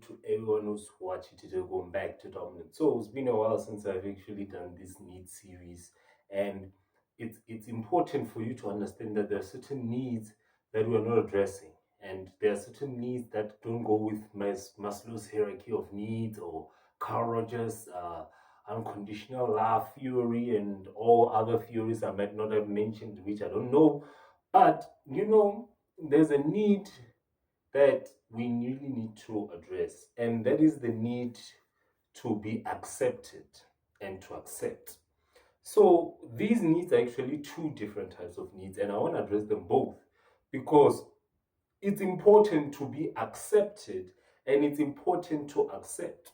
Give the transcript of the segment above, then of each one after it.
to everyone who's watching today, going back to Dominant. So it's been a while since I've actually done this needs series, and it's important for you to understand that there are certain needs that we're not addressing, and there are certain needs that don't go with Maslow's hierarchy of needs or Carl Rogers' unconditional love theory and all other theories I might not have mentioned, which I don't know. But there's a need that we really need to address, and that is the need to be accepted and to accept. So these needs are actually two different types of needs, and I want to address them both because it's important to be accepted and it's important to accept.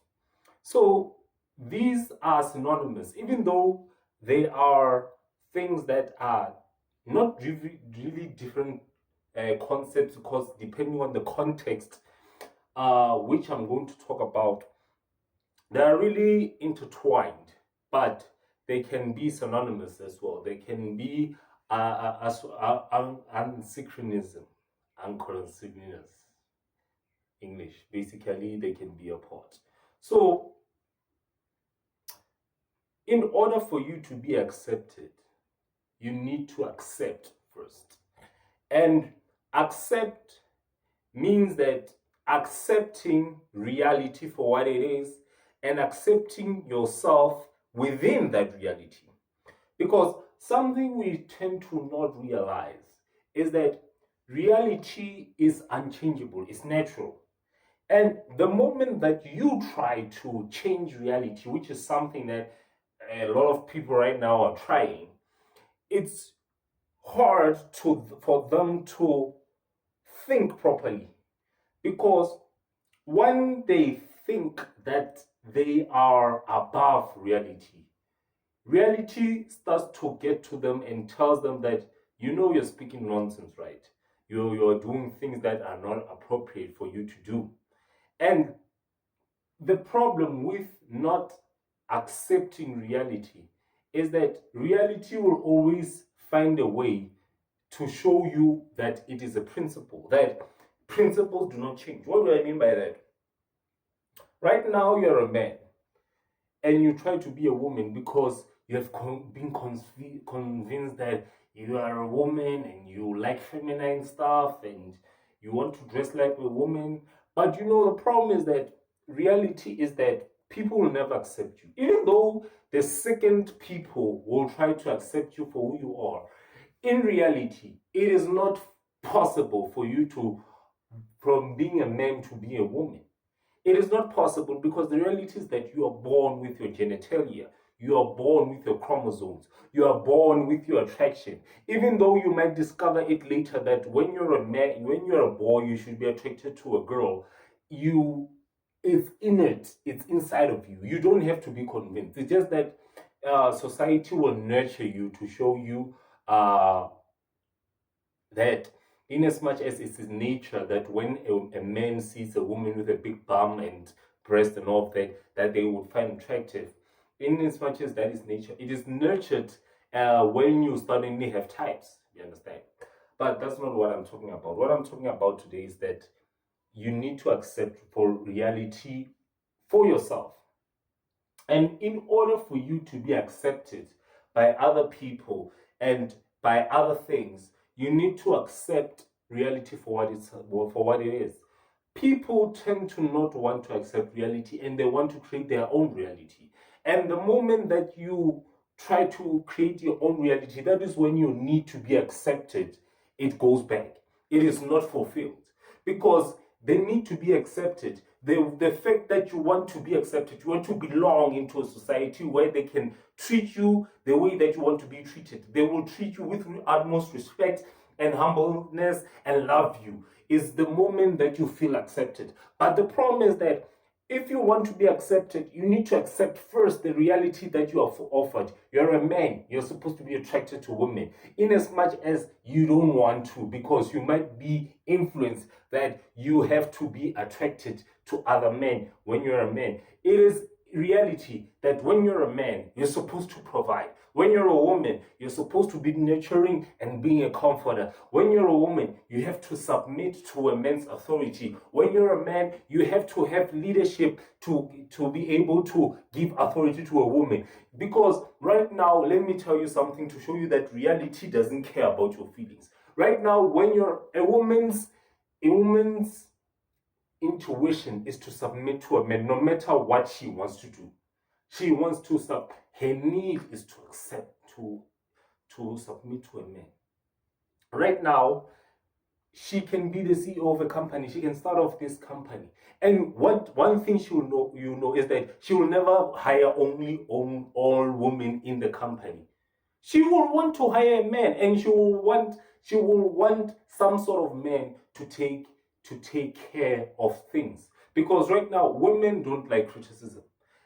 So these are synonymous, even though they are things that are not really different concepts, because depending on the context, which I'm going to talk about, they are really intertwined, but they can be synonymous as well. They can be unsynchronism, unsynchronous English. Basically, they can be apart. So, in order for you to be accepted, you need to accept first. And accept means that accepting reality for what it is and accepting yourself within that reality. Because something we tend to not realize is that reality is unchangeable, it's natural. And the moment that you try to change reality, which is something that a lot of people right now are trying, it's hard for them to think properly, because when they think that they are above reality, reality starts to get to them and tells them that you're speaking nonsense, right? You're doing things that are not appropriate for you to do. And the problem with not accepting reality is that reality will always find a way to show you that it is a principle, that principles do not change. What do I mean by that? Right now, you're a man and you try to be a woman because you have been convinced that you are a woman and you like feminine stuff and you want to dress like a woman. But the problem is that reality is that people will never accept you. Even though the second people will try to accept you for who you are, in reality, it is not possible for you to, from being a man to be a woman. It is not possible because the reality is that you are born with your genitalia. You are born with your chromosomes. You are born with your attraction. Even though you might discover it later that when you're a man, when you're a boy, you should be attracted to a girl. It's innate. It's inside of you. You don't have to be convinced. It's just that society will nurture you to show you that in as much as it's his nature that when a man sees a woman with a big bum and breast and all that they would find attractive, in as much as that is nature, it is nurtured when you suddenly have types, you understand? But that's not what I'm talking about. What I'm talking about today is that you need to accept for reality for yourself. And in order for you to be accepted by other people and by other things, you need to accept reality for what it is. People tend to not want to accept reality and they want to create their own reality. And the moment that you try to create your own reality, that is when you need to be accepted. It goes back. It is not fulfilled because they need to be accepted. The fact that you want to be accepted, you want to belong into a society where they can treat you the way that you want to be treated. They will treat you with utmost respect and humbleness and love you, is the moment that you feel accepted. But the problem is that if you want to be accepted, you need to accept first the reality that you are offered. You're a man, you're supposed to be attracted to women, in as much as you don't want to, because you might be influenced that you have to be attracted to other men when you're a man. It is reality that when you're a man, you're supposed to provide. When you're a woman, you're supposed to be nurturing and being a comforter. When you're a woman, you have to submit to a man's authority. When you're a man, you have to have leadership to be able to give authority to a woman. Because right now, let me tell you something to show you that reality doesn't care about your feelings. Right now, when you're a woman's intuition is to submit to a man no matter what she wants to do. She wants to her need is to accept to submit to a man. Right now, she can be the CEO of a company. She can start off this company. And one thing she will know is that she will never hire only all women in the company. She will want to hire a man, and she will want some sort of man to take care of things. Because right now, women don't like criticism.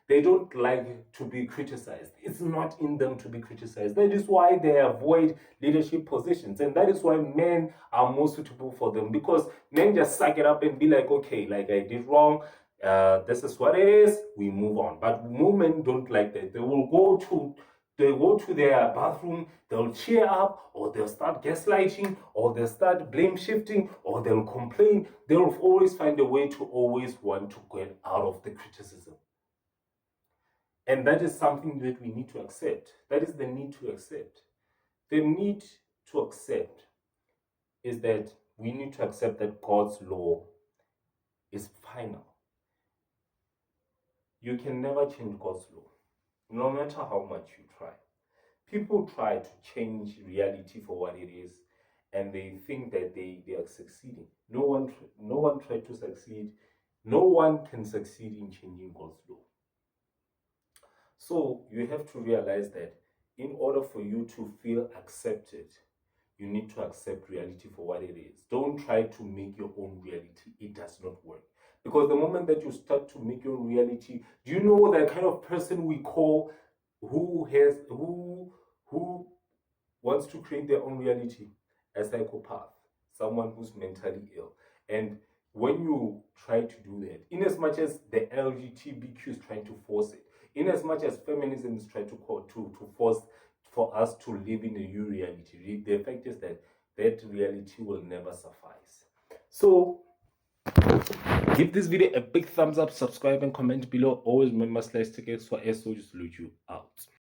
They don't like to be criticized. It's not in them to be criticized. That is why they avoid leadership positions. And that is why men are more suitable for them. Because men just suck it up and be like, okay, like I did wrong. This is what it is. We move on. But women don't like that. They go to their bathroom, they'll cheer up, or they'll start gaslighting, or they'll start blame shifting, or they'll complain. They'll always find a way to always want to get out of the criticism. And that is something that we need to accept. That is the need to accept. The need to accept is that we need to accept that God's law is final. You can never change God's law, no matter how much you try. People try to change reality for what it is, and they think that they are succeeding. No one tried to succeed. No one can succeed in changing God's law. So you have to realize that in order for you to feel accepted, you need to accept reality for what it is. Don't try to make your own reality. It does not work. Because the moment that you start to make your own reality, do you know the kind of person we call who wants to create their own reality? A psychopath, someone who's mentally ill. And when you try to do that, in as much as the LGBTQ is trying to force it, in as much as feminism is trying to force for us to live in a new reality, the fact is that reality will never suffice. So give this video a big thumbs up, subscribe and comment below. Always remember /tickets for SO to salute you out.